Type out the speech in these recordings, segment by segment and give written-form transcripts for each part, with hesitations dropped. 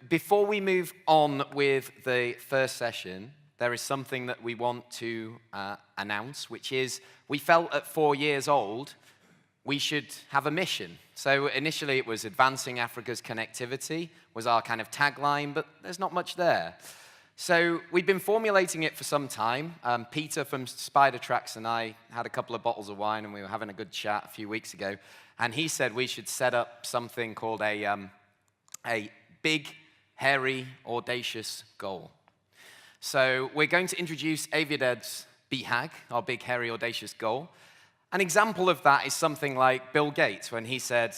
before we move on with the first session, there is something that we want to announce, which is we felt at 4 years old, we should have a mission. So initially it was advancing Africa's connectivity was our kind of tagline, but there's not much there. So we've been formulating it for some time. Peter from Spider Tracks and I had a couple of bottles of wine and we were having a good chat a few weeks ago. And he said we should set up something called a big, hairy, audacious goal. So we're going to introduce AviaDev's BHAG, our big, hairy, audacious goal. An example of that is something like Bill Gates, when he said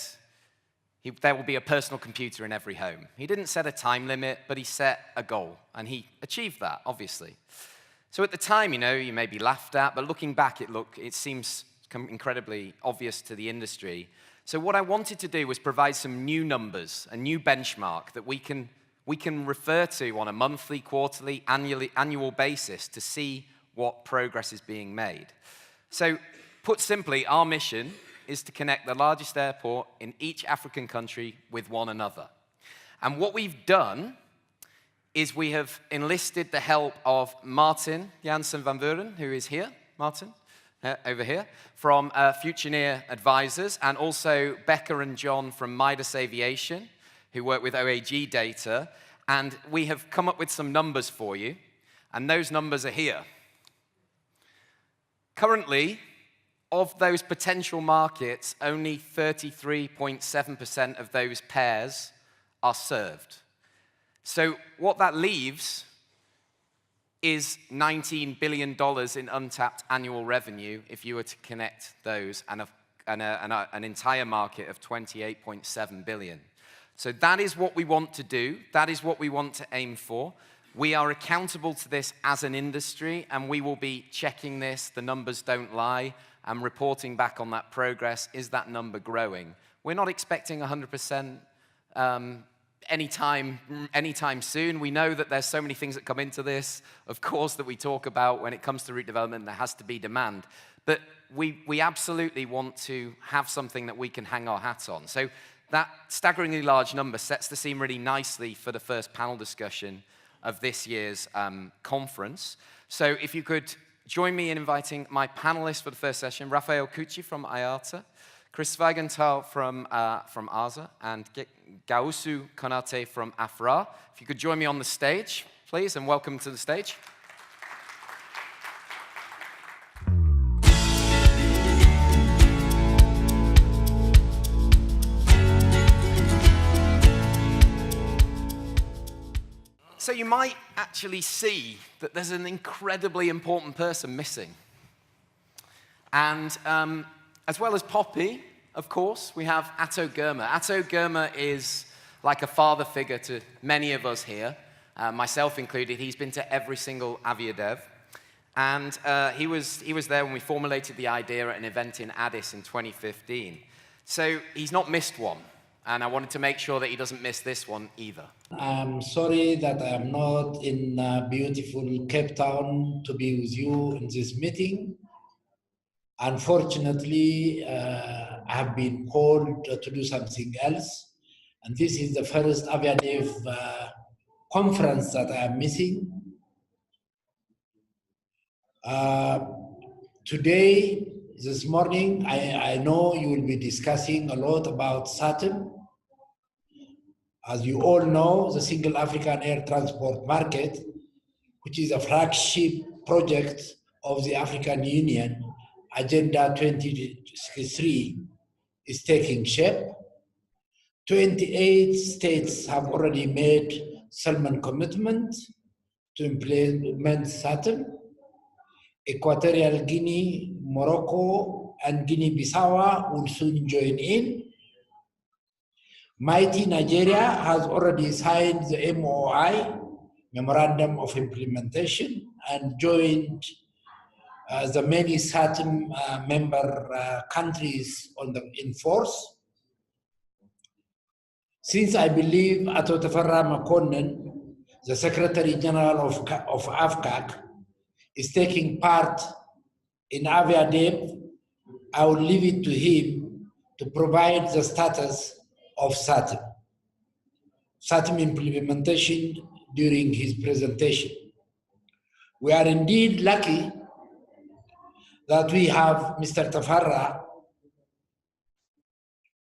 there will be a personal computer in every home. He didn't set a time limit, but he set a goal, and he achieved that, obviously. So at the time, you may be laughed at, but looking back, it seems incredibly obvious to the industry. So what I wanted to do was provide some new numbers, a new benchmark that we can refer to on a monthly, quarterly, annual basis to see what progress is being made. So put simply, our mission is to connect the largest airport in each African country with one another. And what we've done is we have enlisted the help of Martin Jansen van Vuren, who is here, Martin, over here, from Futureneer Advisors, and also Becca and John from Midas Aviation, who work with OAG data, and we have come up with some numbers for you, and those numbers are here. Currently, of those potential markets, only 33.7% of those pairs are served. So what that leaves is $19 billion in untapped annual revenue if you were to connect those, and an entire market of $28.7 billion. So that is what we want to do. That is what we want to aim for. We are accountable to this as an industry, and we will be checking this. The numbers don't lie. And reporting back on that progress. Is that number growing? We're not expecting 100% anytime soon. We know that there's so many things that come into this, of course, that we talk about when it comes to route development. There has to be demand. But we absolutely want to have something that we can hang our hat on. So that staggeringly large number sets the scene really nicely for the first panel discussion of this year's conference. So if you could join me in inviting my panelists for the first session, Raphael Kuuchi from IATA, Chris Zweigenthal from ASA, and Gaoussou Konate from AFRAA. If you could join me on the stage, please, and welcome to the stage. So you might actually see that there's an incredibly important person missing. And as well as Poppy, of course, we have Atto Germer. Atto Germer is like a father figure to many of us here, myself included. He's been to every single AviaDev. And he was there when we formulated the idea at an event in Addis in 2015. So he's not missed one. And I wanted to make sure that he doesn't miss this one either. I'm sorry that I'm not in beautiful Cape Town to be with you in this meeting. Unfortunately, I have been called to do something else. And this is the first AviaDev conference that I am missing. Today, this morning, I know you will be discussing a lot about Saturn. As you all know, the Single African Air Transport Market, which is a flagship project of the African Union, Agenda 2063, is taking shape. 28 states have already made solemn commitment to implement Saturn. Equatorial Guinea, Morocco, and Guinea-Bissau will soon join in. Mighty Nigeria has already signed the MOI, Memorandum of Implementation, and joined the many Saturn member countries in force. Since I believe Ato Tafarra Makonnen, the Secretary General of AFCAC, is taking part in AviaDev, I will leave it to him to provide the status of Saturn. SATM implementation during his presentation. We are indeed lucky that we have Mr. Tafarra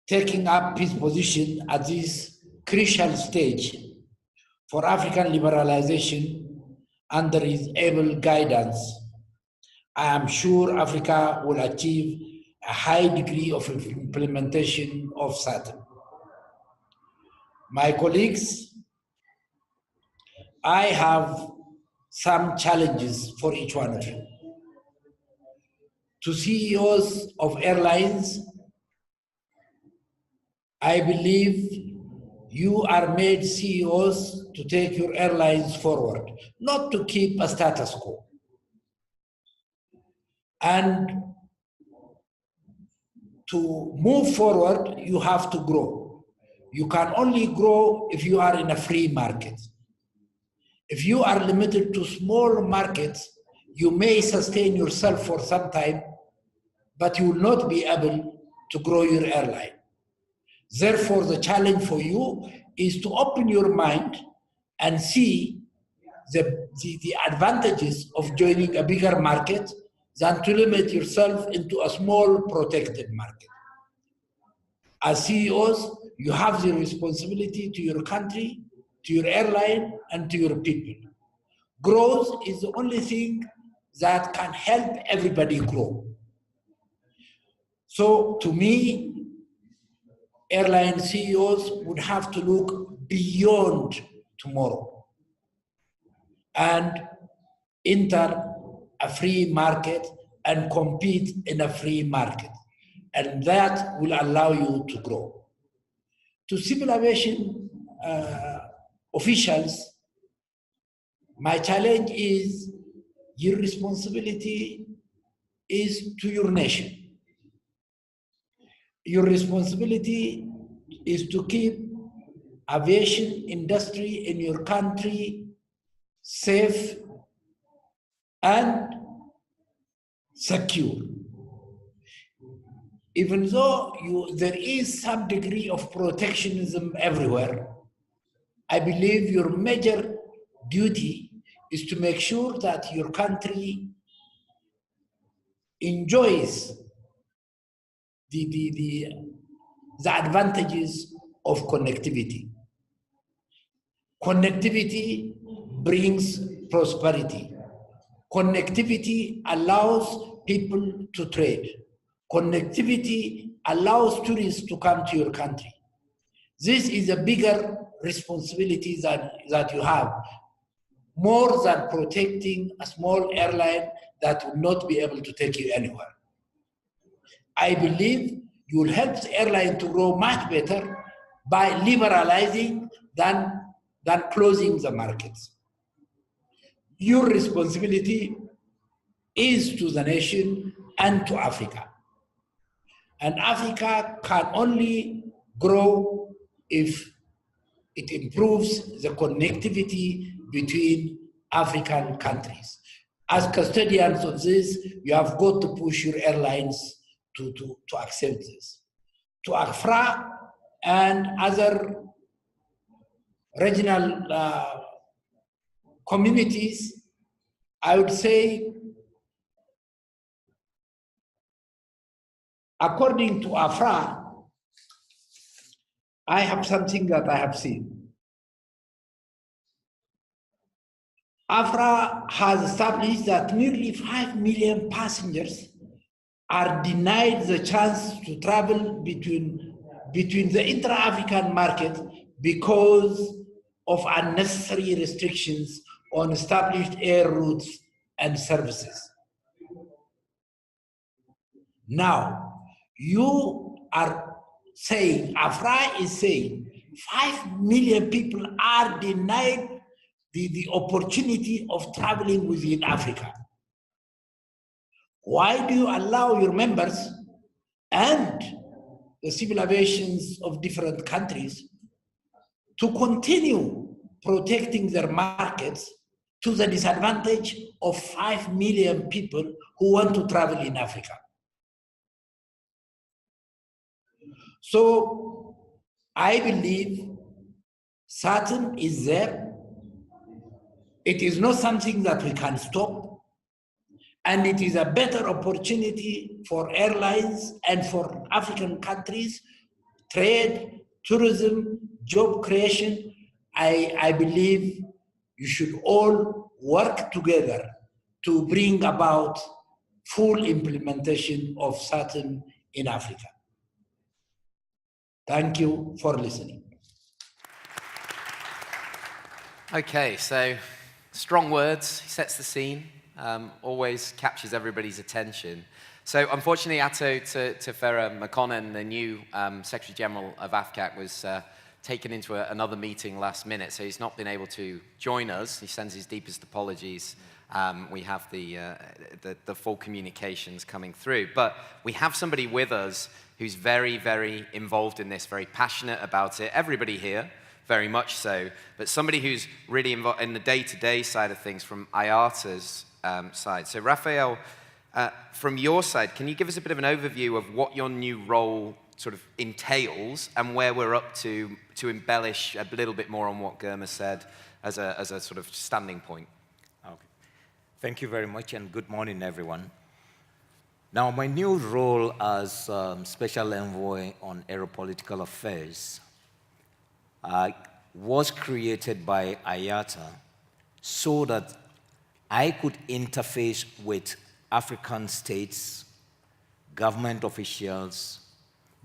taking up his position at this crucial stage for African liberalization under his able guidance. I am sure Africa will achieve a high degree of implementation of SATM. My colleagues, I have some challenges for each one of you. To CEOs of airlines, I believe you are made CEOs to take your airlines forward, not to keep a status quo. And to move forward, you have to grow. You can only grow if you are in a free market. If you are limited to small markets, you may sustain yourself for some time, but you will not be able to grow your airline. Therefore, the challenge for you is to open your mind and see the advantages of joining a bigger market than to limit yourself into a small protected market. As CEOs, you have the responsibility to your country, to your airline, and to your people. Growth is the only thing that can help everybody grow. So to me, airline CEOs would have to look beyond tomorrow and enter a free market and compete in a free market. And that will allow you to grow. To civil aviation officials, my challenge is your responsibility is to your nation. Your responsibility is to keep aviation industry in your country safe and secure. Even though there is some degree of protectionism everywhere, I believe your major duty is to make sure that your country enjoys the advantages of connectivity. Connectivity brings prosperity. Connectivity allows people to trade. Connectivity allows tourists to come to your country. This is a bigger responsibility that you have, more than protecting a small airline that will not be able to take you anywhere. I believe you will help the airline to grow much better by liberalizing than closing the markets. Your responsibility is to the nation and to Africa. And Africa can only grow if it improves the connectivity between African countries. As custodians of this, you have got to push your airlines to accept this. To AFRAA and other regional communities, I would say, according to AFRAA, I have something that I have seen. AFRAA has established that nearly 5 million passengers are denied the chance to travel between the intra-African market because of unnecessary restrictions on established air routes and services. Now, you are saying, AFRAA is saying, 5 million people are denied the opportunity of traveling within Africa. Why do you allow your members and the civil aviations of different countries to continue protecting their markets to the disadvantage of 5 million people who want to travel in Africa? So I believe SATM is there. It is not something that we can stop. And it is a better opportunity for airlines and for African countries, trade, tourism, job creation. I believe you should all work together to bring about full implementation of SATM in Africa. Thank you for listening. Okay, so strong words, he sets the scene, always captures everybody's attention. So unfortunately, Ato Tefera Makonnen, the new Secretary General of AFCAC, was taken into another meeting last minute, so he's not been able to join us. He sends his deepest apologies. We have the full communications coming through. But we have somebody with us who's very, very involved in this, very passionate about it. Everybody here, very much so. But somebody who's really involved in the day-to-day side of things from IATA's side. So Raphael, from your side, can you give us a bit of an overview of what your new role sort of entails and where we're up to embellish a little bit more on what Germa said as a sort of standing point? Okay. Thank you very much, and good morning, everyone. Now, my new role as Special Envoy on Aero-political affairs was created by IATA so that I could interface with African states, government officials,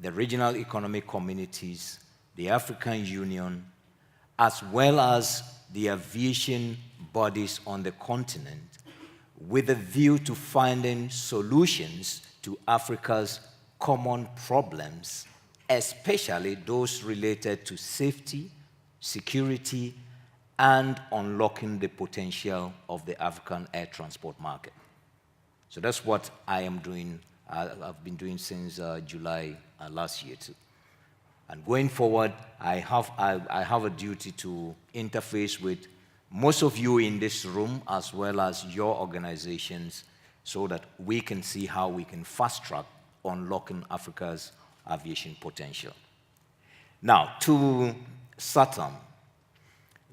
the regional economic communities, the African Union, as well as the aviation bodies on the continent, with a view to finding solutions to Africa's common problems, especially those related to safety, security, and unlocking the potential of the African air transport market. So that's what I am doing. I've been doing since July last year too. And going forward, I have a duty to interface with most of you in this room, as well as your organizations, so that we can see how we can fast-track unlocking Africa's aviation potential. Now, to SATM.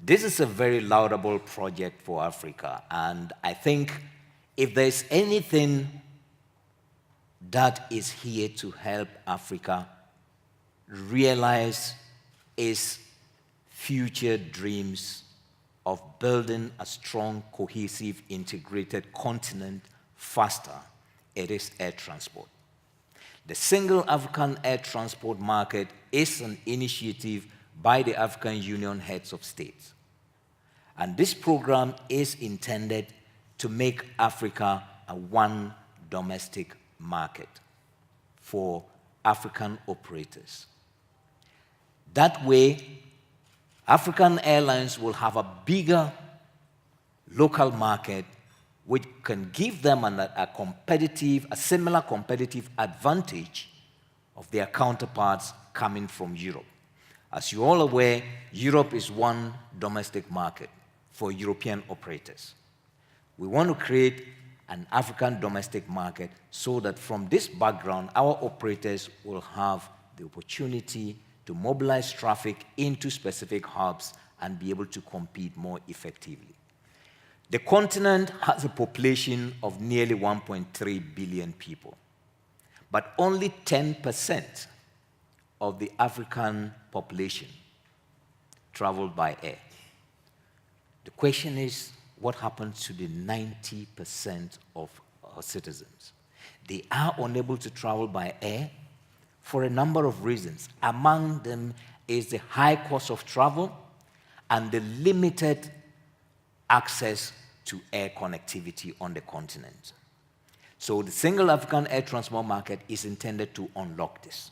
This is a very laudable project for Africa, and I think if there's anything that is here to help Africa realize its future dreams of building a strong, cohesive, integrated continent faster, it is air transport. The Single African Air Transport Market is an initiative by the African Union heads of states. And this program is intended to make Africa a one domestic market for African operators. That way, African airlines will have a bigger local market which can give them a similar competitive advantage of their counterparts coming from Europe. As you're all aware, Europe is one domestic market for European operators. We want to create an African domestic market so that from this background, our operators will have the opportunity to mobilize traffic into specific hubs and be able to compete more effectively. The continent has a population of nearly 1.3 billion people, but only 10% of the African population traveled by air. The question is, what happens to the 90% of our citizens? They are unable to travel by air for a number of reasons. Among them is the high cost of travel and the limited access to air connectivity on the continent. So the Single African Air Transport Market is intended to unlock this.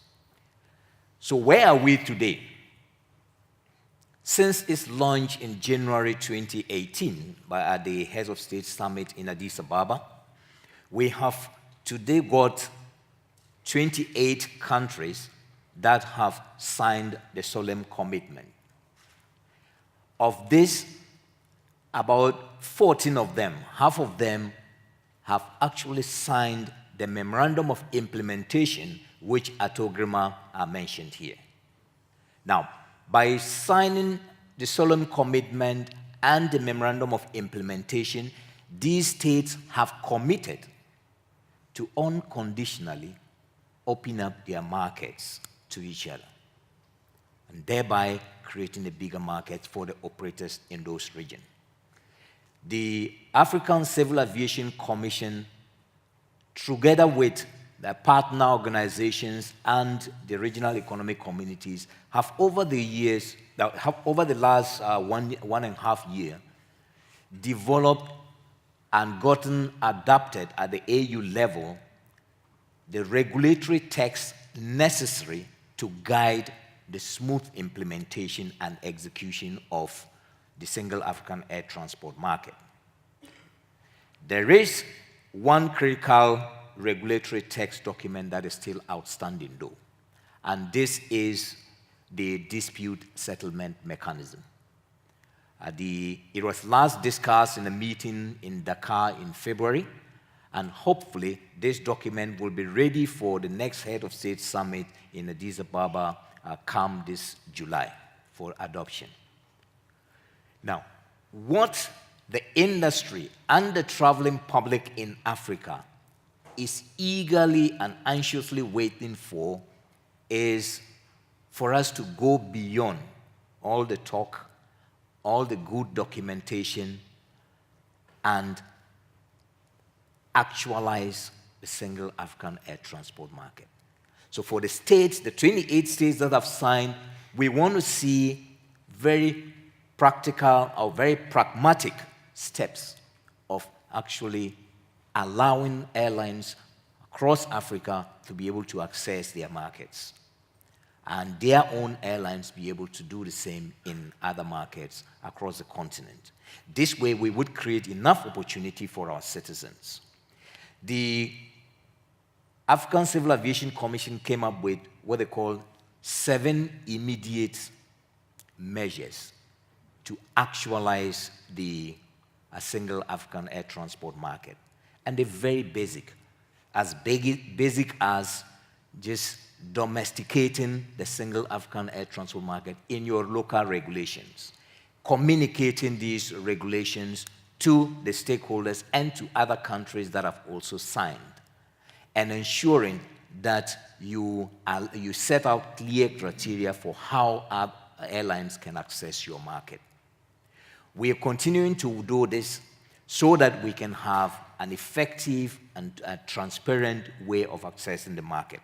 So where are we today? Since its launch in January 2018 at the Heads of State Summit in Addis Ababa, we have today got 28 countries that have signed the solemn commitment. Of this, about 14 of them, half of them, have actually signed the Memorandum of Implementation, which Ato Grima mentioned here. Now, by signing the solemn commitment and the memorandum of implementation, these states have committed to unconditionally open up their markets to each other, and thereby creating a bigger market for the operators in those regions. The African Civil Aviation Commission, together with the partner organizations and the regional economic communities, have over the last 1.5 years, developed and gotten adapted at the AU level the regulatory text necessary to guide the smooth implementation and execution of the single African air transport market. There is one critical regulatory text document that is still outstanding, though, and this is the dispute settlement mechanism. It was last discussed in a meeting in Dakar in February, and hopefully this document will be ready for the next Head of State Summit in Addis Ababa come this July for adoption. Now, what the industry and the traveling public in Africa is eagerly and anxiously waiting for is for us to go beyond all the talk, all the good documentation, and actualize the single African air transport market. So for the states, the 28 states that have signed, we want to see very practical or very pragmatic steps of actually allowing airlines across Africa to be able to access their markets, and their own airlines be able to do the same in other markets across the continent. This way, we would create enough opportunity for our citizens. The African Civil Aviation Commission came up with what they call 7 immediate measures to actualize a single African air transport market. And they're very basic as just domesticating the single African air transport market in your local regulations, communicating these regulations to the stakeholders and to other countries that have also signed, and ensuring that you set out clear criteria for how airlines can access your market. We are continuing to do this so that we can have an effective and transparent way of accessing the market.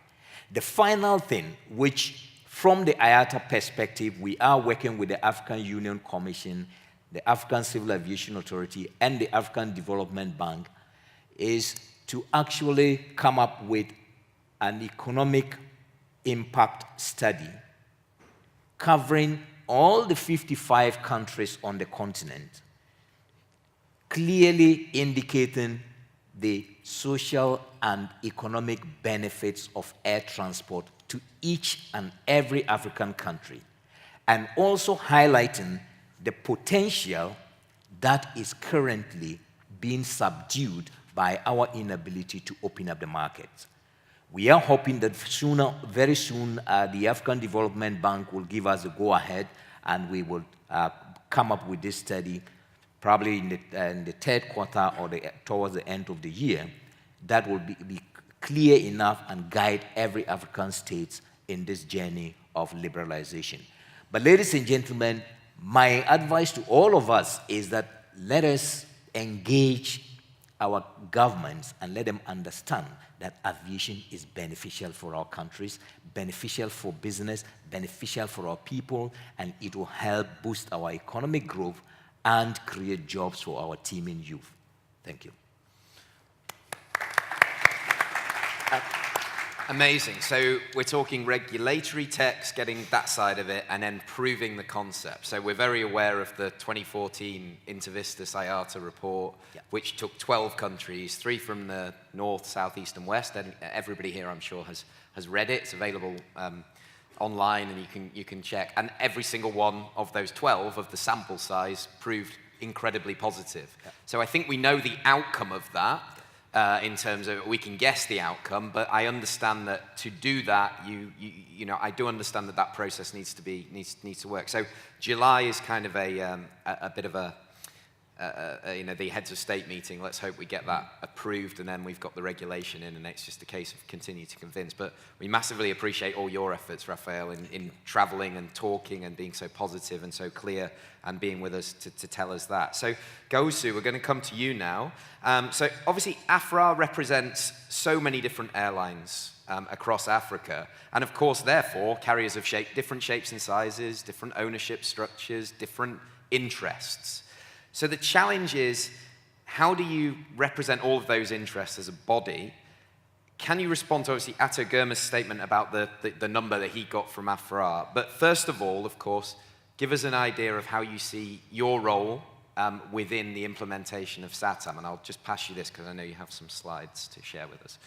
The final thing, which from the IATA perspective, we are working with the African Union Commission, the African Civil Aviation Authority, and the African Development Bank, is to actually come up with an economic impact study covering all the 55 countries on the continent, clearly indicating the social and economic benefits of air transport to each and every African country, and also highlighting the potential that is currently being subdued by our inability to open up the market. We are hoping that very soon, the African Development Bank will give us a go-ahead, and we will come up with this study probably in the third quarter or towards the end of the year, that will be clear enough and guide every African state in this journey of liberalization. But ladies and gentlemen, my advice to all of us is that let us engage our governments and let them understand that aviation is beneficial for our countries, beneficial for business, beneficial for our people, and it will help boost our economic growth and create jobs for our teeming youth. Thank you. Amazing. So we're talking regulatory text, getting that side of it, and then proving the concept. So we're very aware of the 2014 Intervistas IATA report, which took 12 countries, 3 from the north, south, east, and west. And everybody here, I'm sure, has read it. It's available online, and you can check. And every single one of those 12 of the sample size proved incredibly positive. So I think we know the outcome of that. in terms of we can guess the outcome, but I understand that to do that, you know, I do understand that that process needs to work. So July is kind of a bit of a you know, the heads of state meeting. Let's hope we get that approved, and then we've got the regulation in, and it's just a case of continue to convince. But we massively appreciate all your efforts, Raphael, in traveling and talking and being so positive and so clear and being with us to tell us that. So Gaoussou, we're going to come to you now. So obviously AFRAA represents so many different airlines across Africa, and of course, therefore, carriers of different shapes and sizes, different ownership structures, different interests. So the challenge is, how do you represent all of those interests as a body? Can you respond to, obviously, Ato Girma's statement about the number that he got from AFRAA? But first of all, of course, give us an idea of how you see your role within the implementation of SATAM. And I'll just pass you this, because I know you have some slides to share with us.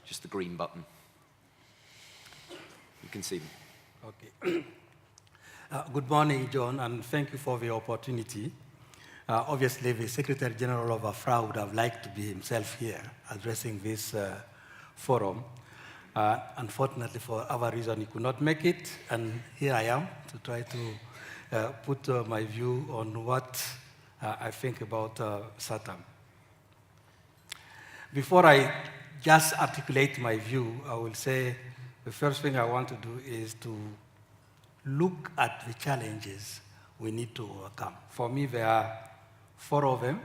Just the green button. You can see them. Okay. Good morning, John, and thank you for the opportunity. Obviously, the Secretary General of AFRAA would have liked to be himself here addressing this forum. Unfortunately, for our reason, he could not make it, and here I am to try to put my view on what I think about SATAM. Before I just articulate my view, I will say the first thing I want to do is to look at the challenges we need to overcome. For me, there are 4 of them,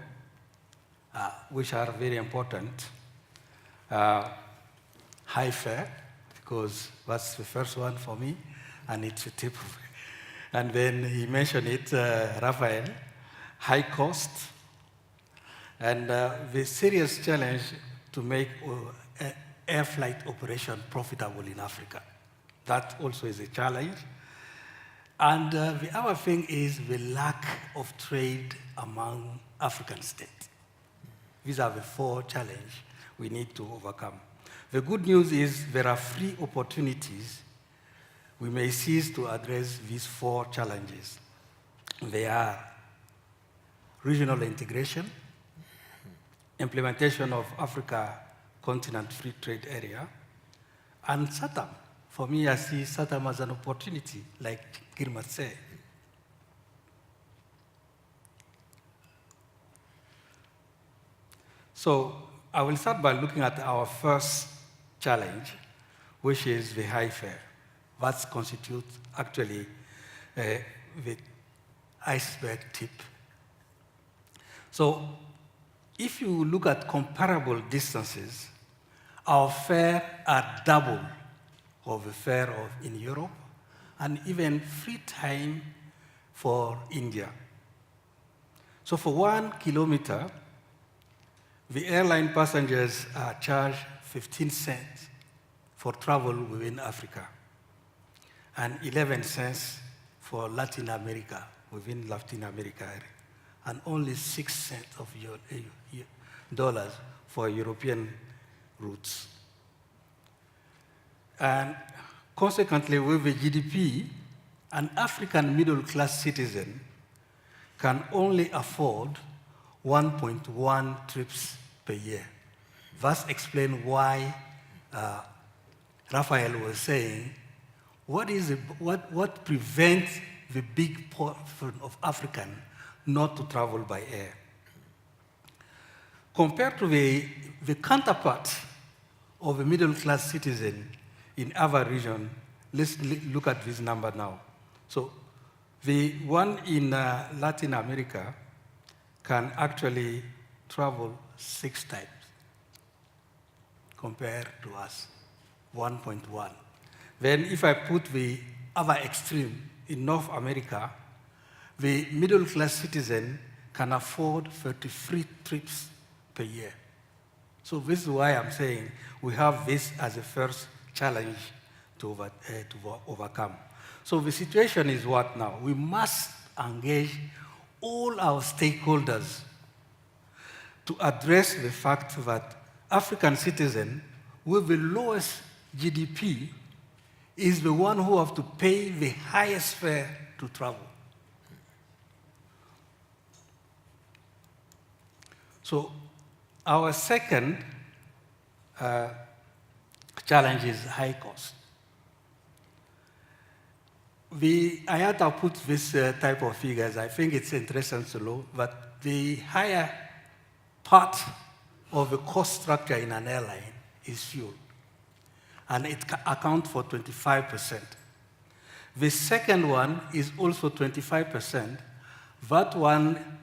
which are very important. High fare, because that's the first one for me, and it's a tip of it. And then he mentioned it, Raphael, high cost, and the serious challenge to make air flight operation profitable in Africa. That also is a challenge. And the other thing is the lack of trade among African states. These are the 4 challenges we need to overcome. The good news is there are 3 opportunities we may seize to address these 4 challenges. They are regional integration, implementation of Africa Continent Free Trade Area, and SATAM. For me, I see SATAM as an opportunity, like Girma said. So I will start by looking at our first challenge, which is the high fare. That constitutes actually the iceberg tip. So if you look at comparable distances, our fares are double of the fare in Europe, and even 3 times for India. So for 1 kilometer, the airline passengers are charged 15 cents for travel within Africa, and 11 cents for Latin America, within Latin America area, and only 6 cents of dollars for European routes. And consequently, with the GDP, an African middle-class citizen can only afford 1.1 trips per year. Thus explain why Raphael was saying, what prevents the big portion of African not to travel by air? Compared to the counterpart of a middle-class citizen in our region, let's look at this number now. So the one in Latin America can actually travel 6 times compared to us, 1.1. Then if I put the other extreme in North America, the middle-class citizen can afford 33 trips per year. So this is why I'm saying we have this as a first challenge to overcome. So the situation is what now? We must engage all our stakeholders to address the fact that African citizen with the lowest GDP is the one who have to pay the highest fare to travel. So our second challenge is high cost. The IATA put this type of figures. I think it's interesting to know, but the higher part of the cost structure in an airline is fuel, and it accounts for 25%. The second one is also 25%. That one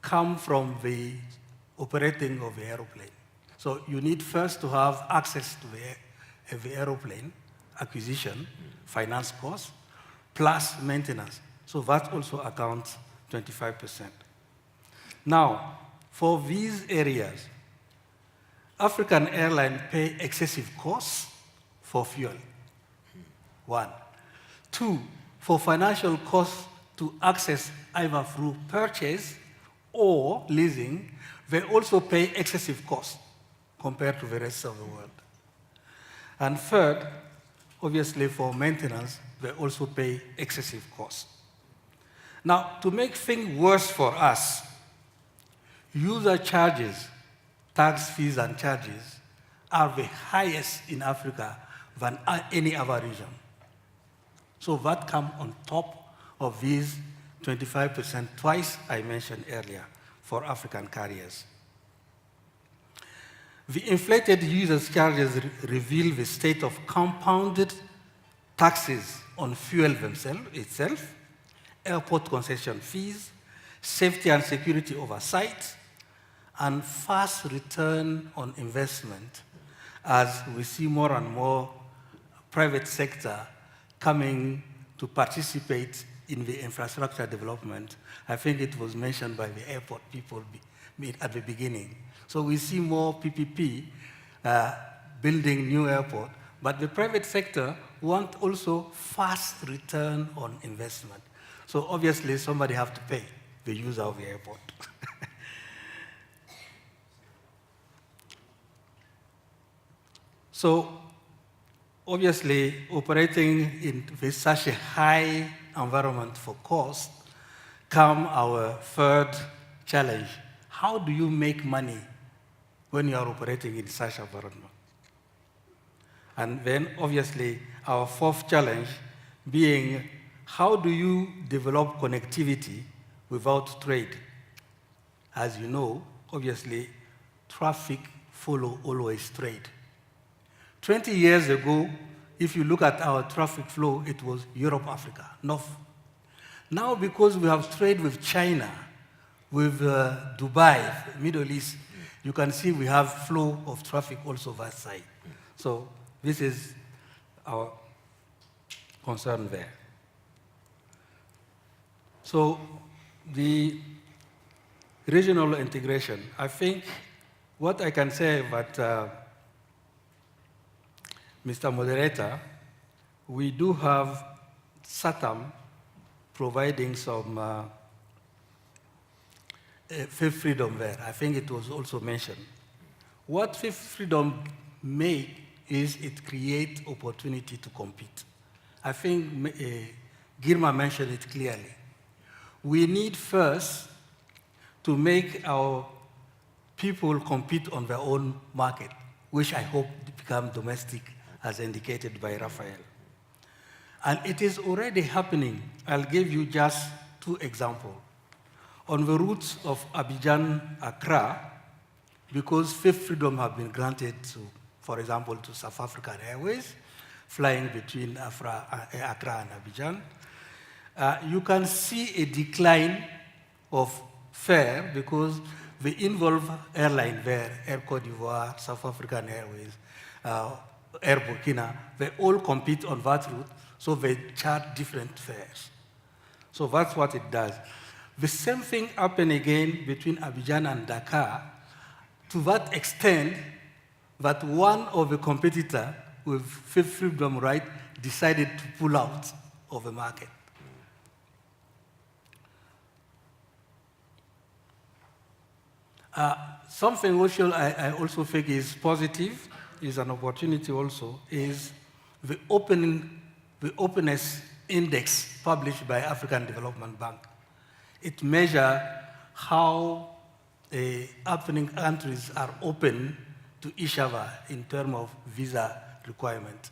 comes from the operating of the aeroplane. So you need first to have access to the aeroplane, acquisition, finance costs, plus maintenance. So that also accounts 25%. Now, for these areas, African airlines pay excessive costs for fuel, one. Two, for financial costs to access either through purchase or leasing, they also pay excessive costs compared to the rest of the world. And third, obviously for maintenance, they also pay excessive costs. Now, to make things worse for us, user charges, tax fees and charges, are the highest in Africa than any other region. So that comes on top of these 25%, twice I mentioned earlier, for African carriers. The inflated users' charges reveal the state of compounded taxes on fuel itself, airport concession fees, safety and security oversight, and fast return on investment as we see more and more private sector coming to participate in the infrastructure development. I think it was mentioned by the airport people at the beginning. So we see more PPP building new airport, but the private sector want also fast return on investment. So obviously somebody have to pay the user of the airport. So obviously operating in with such a high environment for cost come our third challenge. How do you make money when you are operating in such environment? And then obviously our fourth challenge being, how do you develop connectivity without trade? As you know, obviously traffic follow always trade. 20 years ago, if you look at our traffic flow, it was Europe-Africa, North. Now, because we have trade with China, with Dubai, Middle East, you can see we have flow of traffic also that side. So this is our concern there. So the regional integration, I think what I can say about Mr. Moderator, we do have SATAM providing some fifth freedom there. I think it was also mentioned. What fifth freedom makes is it creates opportunity to compete. I think Girma mentioned it clearly. We need first to make our people compete on their own market, which I hope become domestic, as indicated by Raphael. And it is already happening. I'll give you just 2 examples. On the routes of Abidjan-Accra, because fifth freedom have been granted to, for example, to South African Airways, flying between Accra and Abidjan, you can see a decline of fare because the involved airline there, Air Cote d'Ivoire, South African Airways, Air Burkina, they all compete on that route, so they charge different fares. So that's what it does. The same thing happened again between Abidjan and Dakar, to that extent that one of the competitors with fifth freedom right decided to pull out of the market. Something which I also think is positive, is an opportunity also, is the openness index published by African Development Bank. It measures how happening countries are open to each other in terms of visa requirement.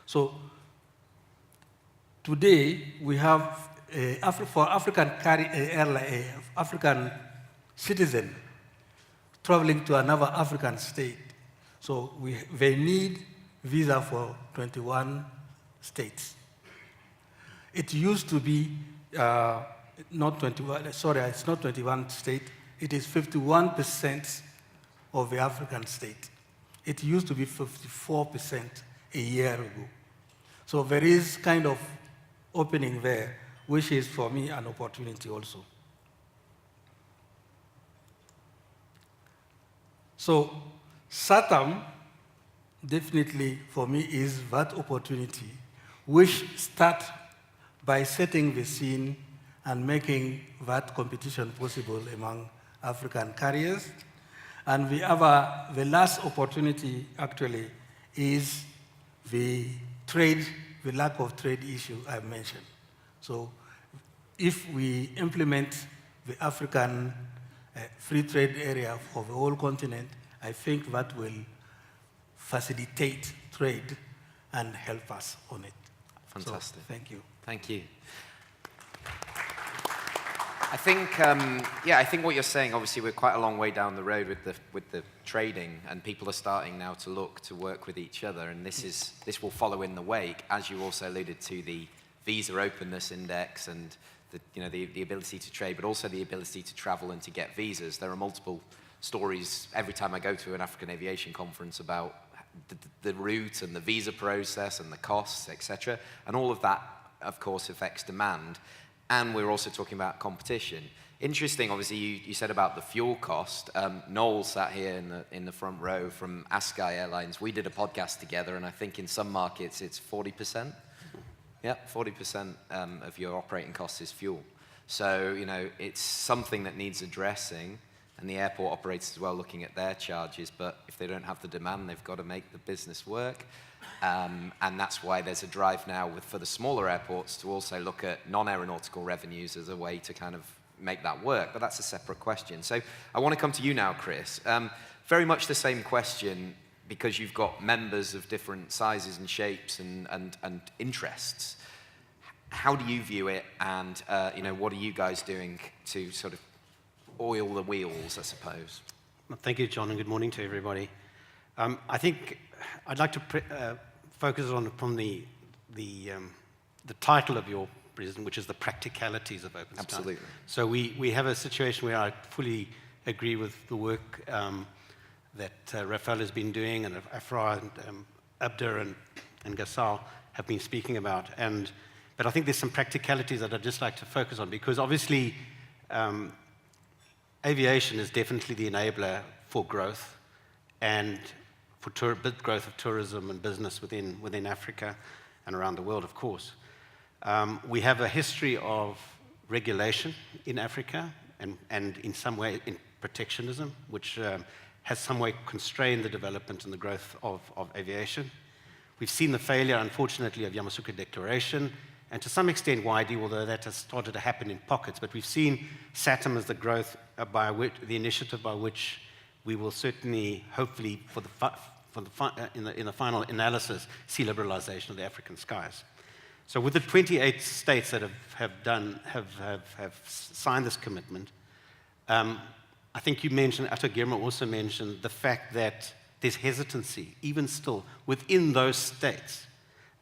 So today we have for African African citizen traveling to another African state. So they need visa for 21 states. It used to be not 21, sorry, it's not 21 states, it is 51% of the African state. It used to be 54% a year ago. So there is kind of opening there, which is for me an opportunity also. So SATAM definitely for me is that opportunity, which start by setting the scene and making that competition possible among African carriers. And the last opportunity actually is the trade, the lack of trade issue I mentioned. So if we implement the African free trade area for the whole continent, I think that will facilitate trade and help us on it. Fantastic. So, thank you. Thank you. I think, I think what you're saying, obviously we're quite a long way down the road with the trading, and people are starting now to look to work with each other, and this will follow in the wake, as you also alluded to, the visa openness index and the ability to trade, but also the ability to travel and to get visas. There are multiple stories every time I go to an African aviation conference about the route and the visa process and the costs, etc. And all of that, of course, affects demand. And we're also talking about competition. Interesting, obviously, you said about the fuel cost. Noel sat here in the front row from ASKY Airlines. We did a podcast together, and I think in some markets it's 40%. Yeah, 40% of your operating cost is fuel. So, it's something that needs addressing, and the airport operators as well looking at their charges, but if they don't have the demand, they've got to make the business work. And that's why there's a drive now for the smaller airports to also look at non-aeronautical revenues as a way to kind of make that work, but that's a separate question. So I want to come to you now, Chris. Very much the same question, because you've got members of different sizes and shapes and interests. How do you view it, and what are you guys doing to sort of oil the wheels, I suppose? Well, thank you, John, and good morning to everybody. I think I'd like to focus on from the title of your presentation, which is the practicalities of open sky. Absolutely. So we have a situation where I fully agree with the work that Raphael has been doing, and AFRAA and Abder and Gaoussou have been speaking about. But I think there's some practicalities that I'd just like to focus on, because obviously aviation is definitely the enabler for growth and for growth of tourism and business within Africa and around the world, of course. We have a history of regulation in Africa and in some way in protectionism, which has some way constrained the development and the growth of aviation. We've seen the failure, unfortunately, of Yamoussoukro Declaration, and to some extent YD, although that has started to happen in pockets. But we've seen SATAM as the growth, the initiative by which we will certainly, hopefully, in the final analysis, see liberalization of the African skies. So with the 28 states that have signed this commitment, I think you mentioned, Ato Girma also mentioned the fact that there's hesitancy, even still, within those states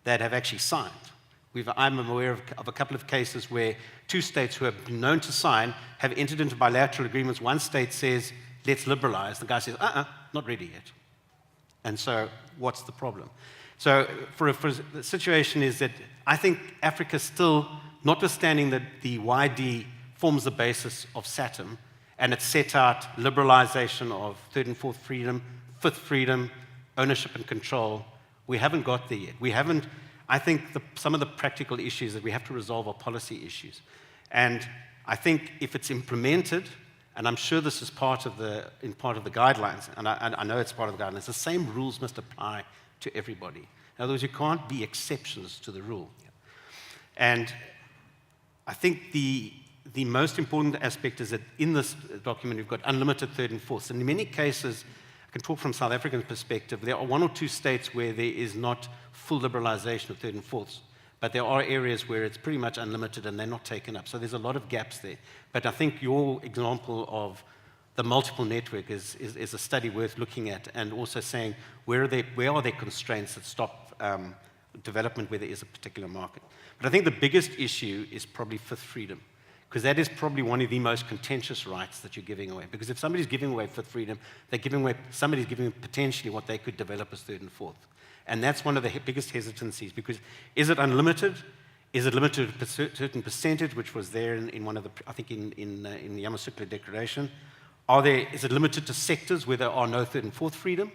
that have actually signed. I'm aware of a couple of cases where two states who have been known to sign have entered into bilateral agreements. One state says, let's liberalize. The guy says, not ready yet. And so what's the problem? So for the situation is that I think Africa still, notwithstanding that the YD forms the basis of SATAM, and it set out liberalization of third and fourth freedom, fifth freedom, ownership and control, we haven't got there yet. We haven't. I think some of the practical issues that we have to resolve are policy issues. And I think if it's implemented, and I'm sure this is part of the guidelines, and I know it's part of the guidelines, the same rules must apply to everybody. In other words, you can't be exceptions to the rule. And I think the most important aspect is that in this document, we've got unlimited third and fourths. And in many cases, I can talk from South African perspective. There are one or two states where there is not full liberalization of third and fourths, but there are areas where it's pretty much unlimited and they're not taken up. So there's a lot of gaps there. But I think your example of the multiple network is a study worth looking at, and also saying where are there constraints that stop development where there is a particular market. But I think the biggest issue is probably fifth freedom, because that is probably one of the most contentious rights that you're giving away. Because if somebody's giving away fifth freedom, somebody's giving potentially what they could develop as third and fourth. And that's one of the biggest hesitancies, because is it unlimited? Is it limited to a certain percentage, which was there in one of the, I think in the Yamoussoukro Declaration? Is it limited to sectors where there are no third and fourth freedom?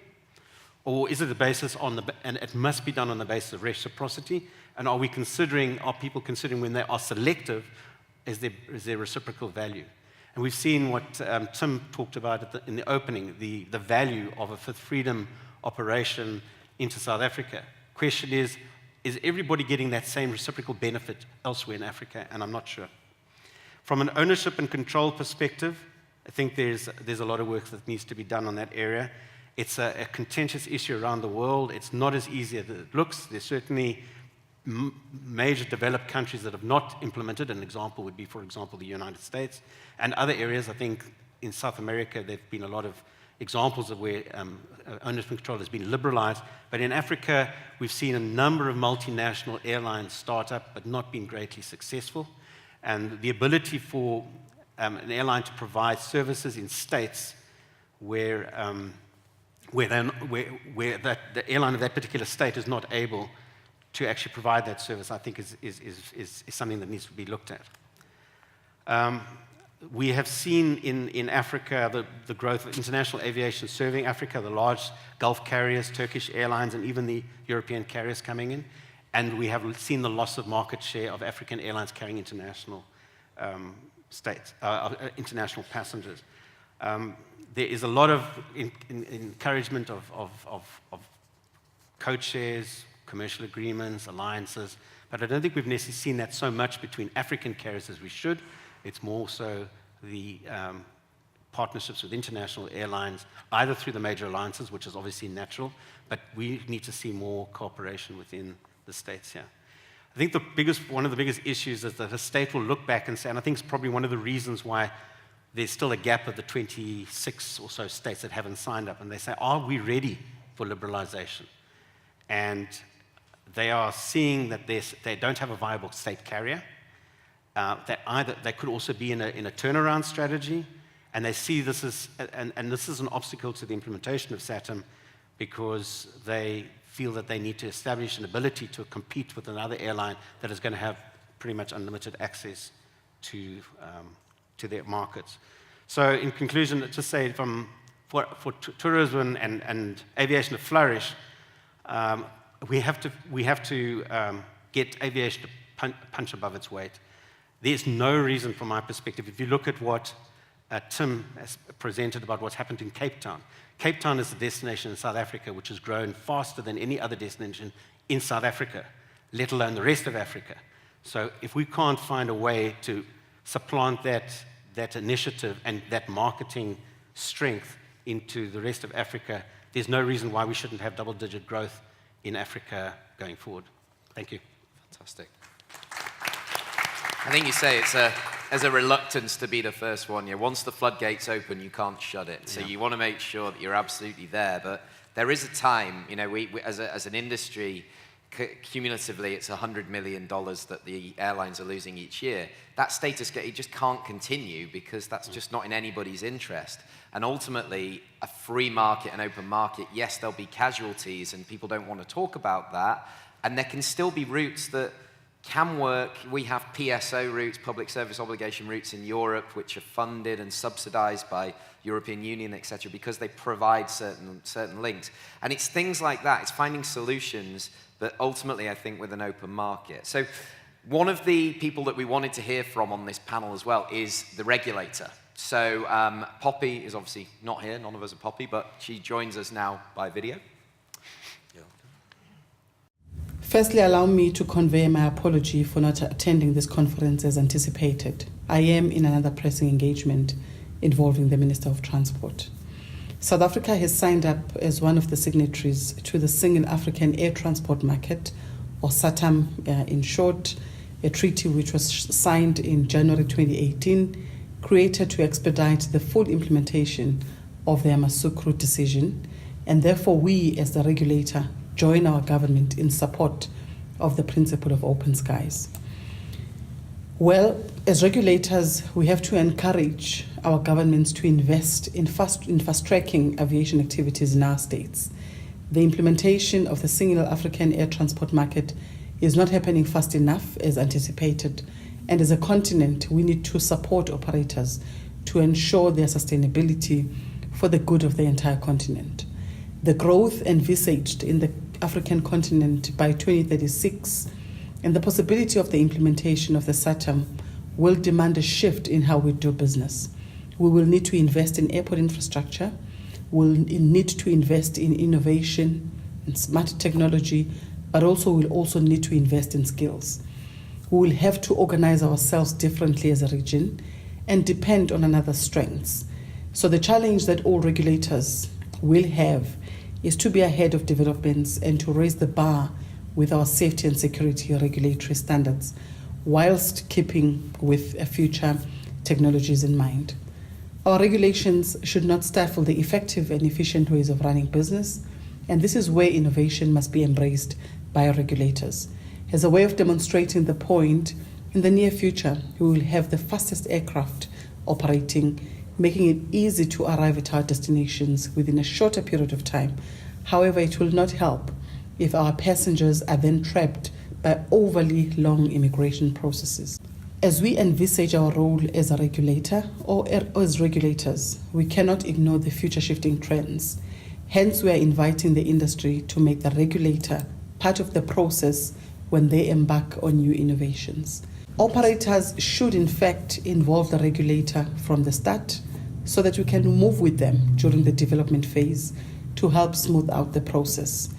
Or is it a basis and it must be done on the basis of reciprocity? And are people considering when they are selective, is there reciprocal value? And we've seen what Tim talked about in the opening, the value of a fifth freedom operation into South Africa. Question is everybody getting that same reciprocal benefit elsewhere in Africa? And I'm not sure. From an ownership and control perspective, I think there's a lot of work that needs to be done on that area. It's a contentious issue around the world. It's not as easy as it looks. There's certainly major developed countries that have not implemented. An example would be, for example, the United States. And other areas, I think in South America, there have been a lot of examples of where ownership and control has been liberalized. But in Africa, we've seen a number of multinational airlines start up, but not been greatly successful. And the ability for an airline to provide services in states where the airline of that particular state is not able to actually provide that service, I think is something that needs to be looked at. We have seen in Africa the growth of international aviation serving Africa, the large Gulf carriers, Turkish Airlines, and even the European carriers coming in. And we have seen the loss of market share of African airlines carrying international international passengers. There is a lot of encouragement of code shares, commercial agreements, alliances, but I don't think we've necessarily seen that so much between African carriers as we should. It's more so the partnerships with international airlines, either through the major alliances, which is obviously natural, but we need to see more cooperation within the states here. I think one of the biggest issues is that a state will look back and say, and I think it's probably one of the reasons why there's still a gap of the 26 or so states that haven't signed up, and they say, are we ready for liberalization? And they are seeing that they don't have a viable state carrier, that either they could also be in a turnaround strategy, and they see this as, and this is an obstacle to the implementation of SATM, because they feel that they need to establish an ability to compete with another airline that is going to have pretty much unlimited access to their markets. So in conclusion, just say for tourism and aviation to flourish, we have to get aviation to punch above its weight. There's no reason from my perspective, if you look at what Tim has presented about what's happened in Cape Town. Cape Town is a destination in South Africa which has grown faster than any other destination in South Africa, let alone the rest of Africa. So if we can't find a way to supplant that initiative and that marketing strength into the rest of Africa, there's no reason why we shouldn't have double-digit growth in Africa going forward. Thank you. Fantastic. I think you say there's a reluctance to be the first one. Yeah, once the floodgates open, you can't shut it. So you want to make sure that you're absolutely there. But there is a time, we as an industry, cumulatively, it's $100 million that the airlines are losing each year. That status quo, it just can't continue because that's just not in anybody's interest. And ultimately, a free market, an open market, yes, there'll be casualties and people don't want to talk about that. And there can still be routes that can work. We have PSO routes, public service obligation routes in Europe, which are funded and subsidized by European Union, et cetera, because they provide certain links. And it's things like that. It's finding solutions that ultimately, I think, with an open market. So one of the people that we wanted to hear from on this panel as well is the regulator. So Poppy is obviously not here. None of us are Poppy, but she joins us now by video. Firstly, allow me to convey my apology for not attending this conference as anticipated. I am in another pressing engagement involving the Minister of Transport. South Africa has signed up as one of the signatories to the Single African Air Transport Market, or SATAM in short, a treaty which was signed in January 2018, created to expedite the full implementation of the Yamoussoukro decision, and therefore we as the regulator join our government in support of the principle of open skies. Well, as regulators, we have to encourage our governments to invest in fast-tracking aviation activities in our states. The implementation of the Single African Air Transport Market is not happening fast enough as anticipated, and as a continent, we need to support operators to ensure their sustainability for the good of the entire continent. The growth envisaged in the African continent by 2036 and the possibility of the implementation of the SATAM will demand a shift in how we do business. We will need to invest in airport infrastructure, we'll need to invest in innovation and smart technology, but we'll also need to invest in skills. We will have to organize ourselves differently as a region and depend on another's strengths. So the challenge that all regulators will have is to be ahead of developments and to raise the bar with our safety and security regulatory standards, whilst keeping with future technologies in mind. Our regulations should not stifle the effective and efficient ways of running business, and this is where innovation must be embraced by our regulators. As a way of demonstrating the point, in the near future, we will have the fastest aircraft operating, making it easy to arrive at our destinations within a shorter period of time. However, it will not help if our passengers are then trapped by overly long immigration processes. As we envisage our role as a regulator or as regulators, we cannot ignore the future shifting trends. Hence, we are inviting the industry to make the regulator part of the process when they embark on new innovations. Operators should in fact involve the regulator from the start so that we can move with them during the development phase to help smooth out the process.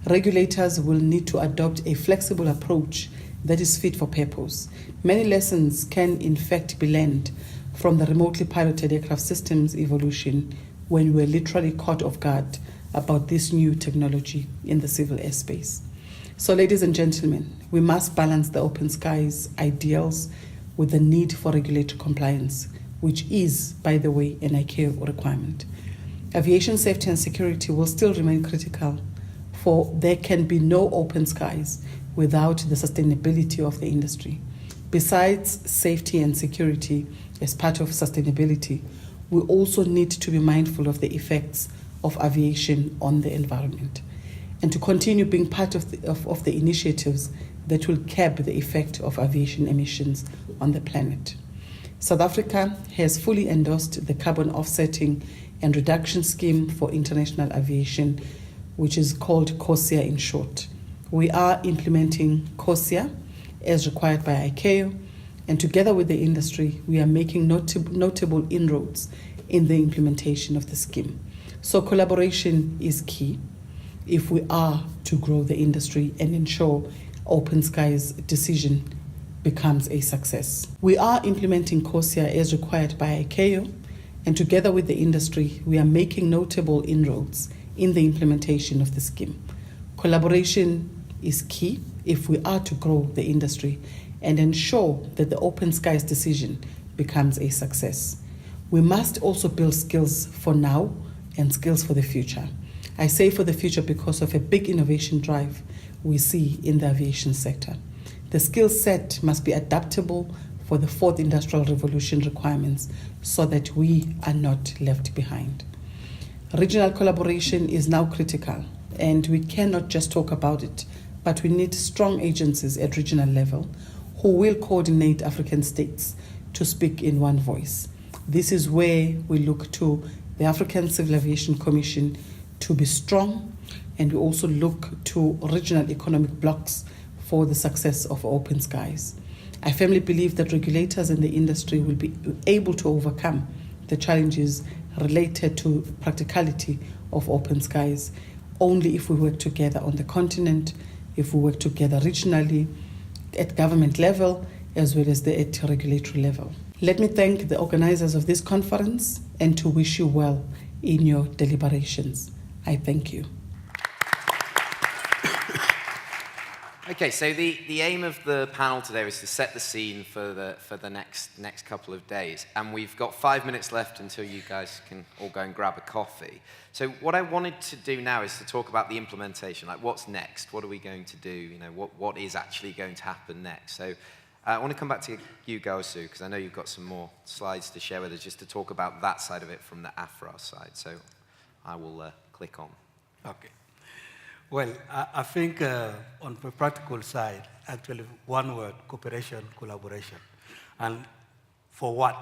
Regulators will need to adopt a flexible approach that is fit for purpose. Many lessons can in fact be learned from the remotely piloted aircraft systems evolution when we were literally caught off guard about this new technology in the civil airspace. So ladies and gentlemen, we must balance the open skies ideals with the need for regulatory compliance, which is, by the way, an ICAO requirement. Aviation safety and security will still remain critical, for there can be no open skies without the sustainability of the industry. Besides safety and security as part of sustainability, we also need to be mindful of the effects of aviation on the environment and to continue being part of the initiatives that will curb the effect of aviation emissions on the planet. South Africa has fully endorsed the carbon offsetting and reduction scheme for international aviation, which is called COSIA in short. We are implementing COSIA as required by ICAO, and together with the industry, we are making notable inroads in the implementation of the scheme. So collaboration is key if we are to grow the industry and ensure Open Skies decision becomes a success. We are implementing COSIA as required by ICAO, and together with the industry, we are making notable inroads in the implementation of the scheme. Collaboration is key if we are to grow the industry and ensure that the Open Skies decision becomes a success. We must also build skills for now and skills for the future. I say for the future because of a big innovation drive we see in the aviation sector. The skill set must be adaptable for the fourth industrial revolution requirements so that we are not left behind. Regional collaboration is now critical, and we cannot just talk about it, but we need strong agencies at regional level who will coordinate African states to speak in one voice. This is where we look to the African Civil Aviation Commission to be strong, and we also look to regional economic blocks for the success of Open Skies. I firmly believe that regulators and the industry will be able to overcome the challenges related to practicality of Open Skies only if we work together on the continent, if we work together regionally, at government level, as well as at regulatory level. Let me thank the organizers of this conference and to wish you well in your deliberations. I thank you. Okay, so the aim of the panel today was to set the scene for the next couple of days, and we've got 5 minutes left until you guys can all go and grab a coffee. So what I wanted to do now is to talk about the implementation, like what's next, what are we going to do, you know, what is actually going to happen next. So I want to come back to you, Gaoussou, because I know you've got some more slides to share with us just to talk about that side of it from the AFRAA side. So I will click on. Okay. Well, I think on the practical side, actually one word, cooperation, collaboration. And for what?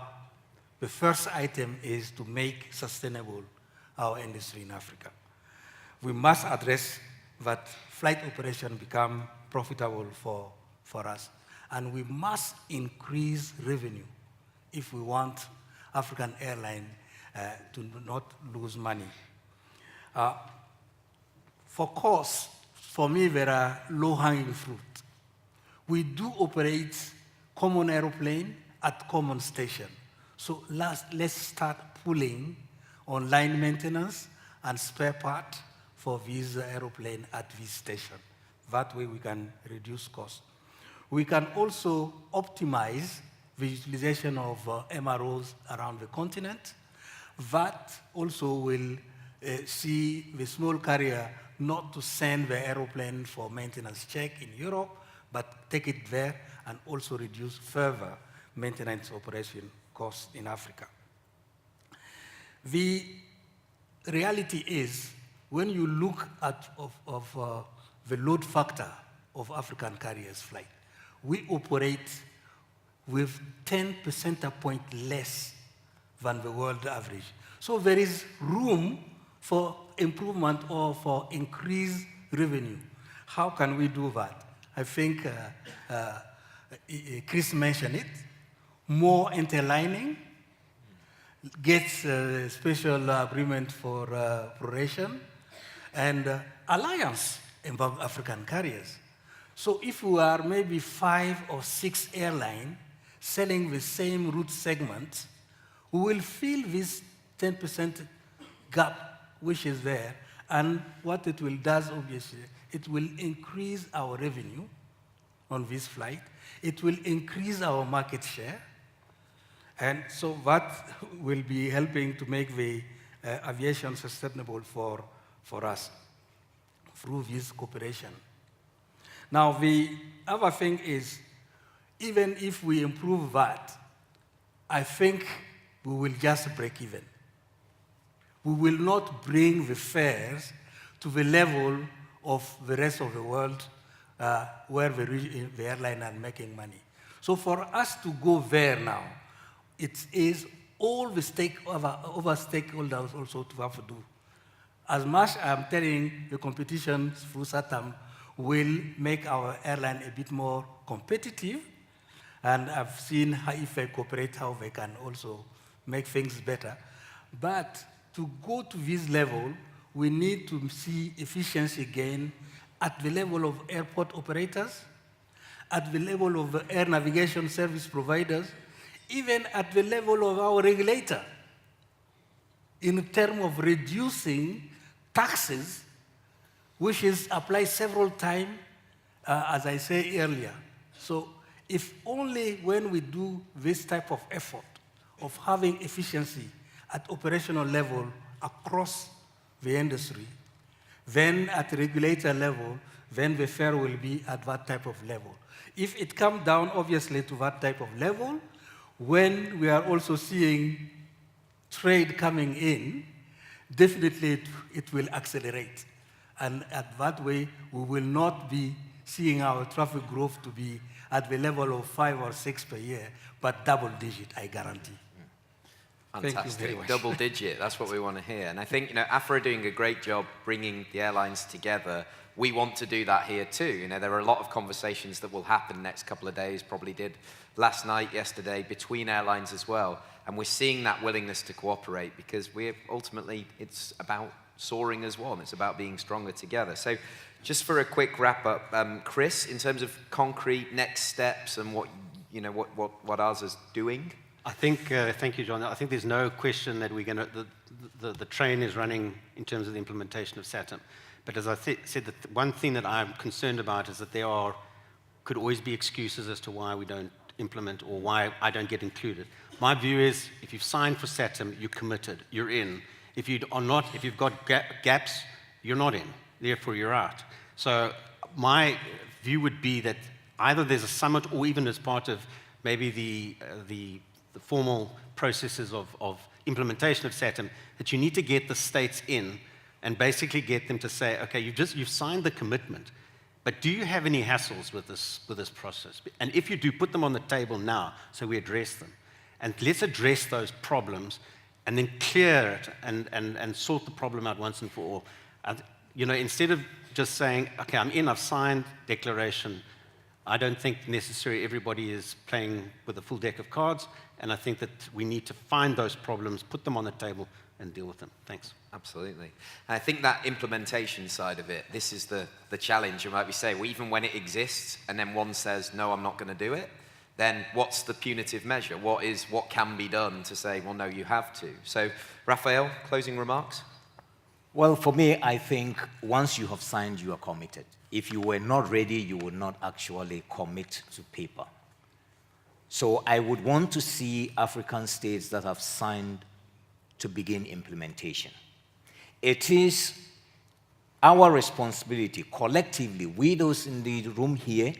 The first item is to make sustainable our industry in Africa. We must address that flight operation become profitable for us. And we must increase revenue if we want African airline to not lose money. For cost, for me, there are low-hanging fruit. We do operate common aeroplane at common station. So let's start pulling on line maintenance and spare part for these aeroplane at this station. That way we can reduce cost. We can also optimize the utilization of MROs around the continent. That also will see the small carrier not to send the aeroplane for maintenance check in Europe, but take it there and also reduce further maintenance operation costs in Africa. The reality is, when you look at the load factor of African carriers flight, we operate with 10 percentage points less than the world average. So there is room for improvement or for increased revenue. How can we do that? I think Chris mentioned it. More interlining, gets a special agreement for proration, and alliance among African carriers. So if we are maybe 5 or 6 airlines selling the same route segment, we will fill this 10% gap which is there, and what it will do, obviously, it will increase our revenue on this flight. It will increase our market share, and so that will be helping to make the aviation sustainable for us through this cooperation. Now, the other thing is, even if we improve that, I think we will just break even. We will not bring the fares to the level of the rest of the world where the airline are making money. So for us to go there now, it is all the stakeholders also to have to do. As much I'm telling the competition through SATAM will make our airline a bit more competitive, and I've seen how if they cooperate, how they can also make things better. But to go to this level, we need to see efficiency gain at the level of airport operators, at the level of the air navigation service providers, even at the level of our regulator, in terms of reducing taxes, which is applied several times, as I said earlier. So if only when we do this type of effort of having efficiency at operational level across the industry, then at regulator level, then the fare will be at that type of level. If it comes down, obviously, to that type of level, when we are also seeing trade coming in, definitely it will accelerate. And at that way, we will not be seeing our traffic growth to be at the level of 5 or 6 per year, but double digit, I guarantee. Fantastic, double digit, that's what we want to hear. And I think, AFRAA are doing a great job bringing the airlines together. We want to do that here too. There are a lot of conversations that will happen next couple of days, probably did last night, yesterday, between airlines as well. And we're seeing that willingness to cooperate because ultimately, it's about soaring as one. It's about being stronger together. So just for a quick wrap up, Chris, in terms of concrete next steps and what ours is doing? I think, thank you, John. I think there's no question that the train is running in terms of the implementation of SATM. But as I said, the one thing that I'm concerned about is that there could always be excuses as to why we don't implement or why I don't get included. My view is, if you've signed for SATM, you're committed, you're in. If you are not, if you've got gaps, you're not in. Therefore, you're out. So my view would be that either there's a summit, or even as part of maybe the formal processes of implementation of SATM, that you need to get the states in and basically get them to say, okay, you've signed the commitment, but do you have any hassles with this process? And if you do, put them on the table now so we address them. And let's address those problems and then clear it and sort the problem out once and for all. And, you know, instead of just saying, okay, I'm in, I've signed declaration, I don't think necessarily everybody is playing with a full deck of cards, and I think that we need to find those problems, put them on the table, and deal with them. Thanks. Absolutely. And I think that implementation side of it, this is the challenge. You might be saying, well, even when it exists, and then one says, no, I'm not going to do it, then what's the punitive measure? What can be done to say, well, no, you have to? So, Raphael, closing remarks? Well, for me, I think once you have signed, you are committed. If you were not ready, you would not actually commit to paper. So I would want to see African states that have signed to begin implementation. It is our responsibility, collectively, we those in the room here,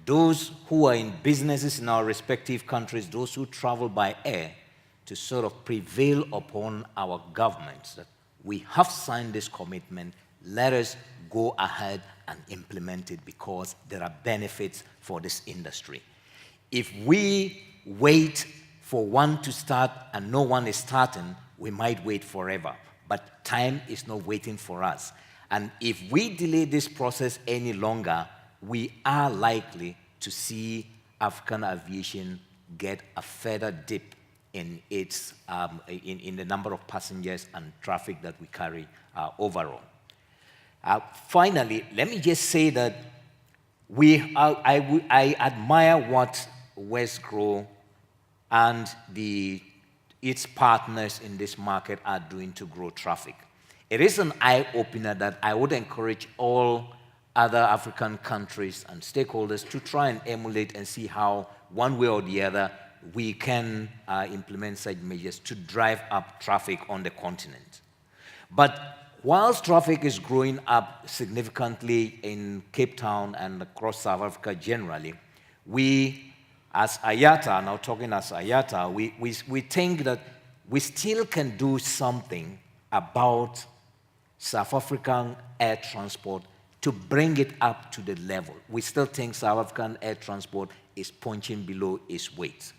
those who are in businesses in our respective countries, those who travel by air, to sort of prevail upon our governments that we have signed this commitment, let us go ahead and implement it because there are benefits for this industry. If we wait for one to start and no one is starting, we might wait forever. But time is not waiting for us. And if we delay this process any longer, we are likely to see African aviation get a further dip in its in the number of passengers and traffic that we carry overall. Finally, let me just say that I admire what Westgrow and its partners in this market are doing to grow traffic. It is an eye-opener that I would encourage all other African countries and stakeholders to try and emulate and see how, one way or the other, we can implement such measures to drive up traffic on the continent. But whilst traffic is growing up significantly in Cape Town and across South Africa generally, we, as IATA, now talking as IATA, we think that we still can do something about South African air transport to bring it up to the level. We still think South African air transport is punching below its weight.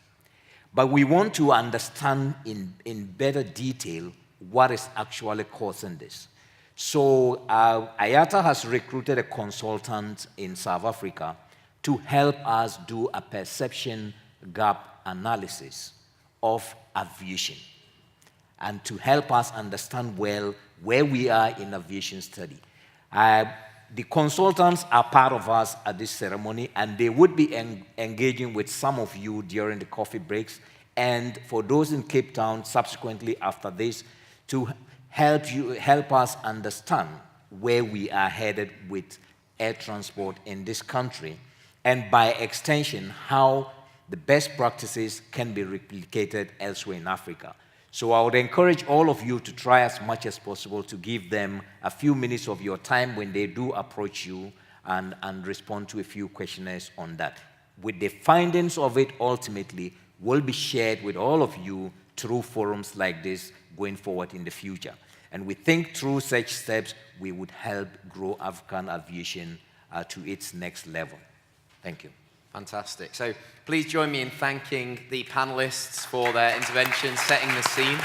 But we want to understand in better detail what is actually causing this. So IATA has recruited a consultant in South Africa to help us do a perception gap analysis of aviation and to help us understand well where we are in aviation study. The consultants are part of us at this ceremony, and they would be engaging with some of you during the coffee breaks, and for those in Cape Town, subsequently after this, to help us understand where we are headed with air transport in this country, and by extension, how the best practices can be replicated elsewhere in Africa. So I would encourage all of you to try as much as possible to give them a few minutes of your time when they do approach you and respond to a few questionnaires on that. With the findings of it ultimately will be shared with all of you through forums like this going forward in the future. And we think through such steps, we would help grow African aviation to its next level. Thank you. Fantastic. So please join me in thanking the panelists for their intervention, setting the scene.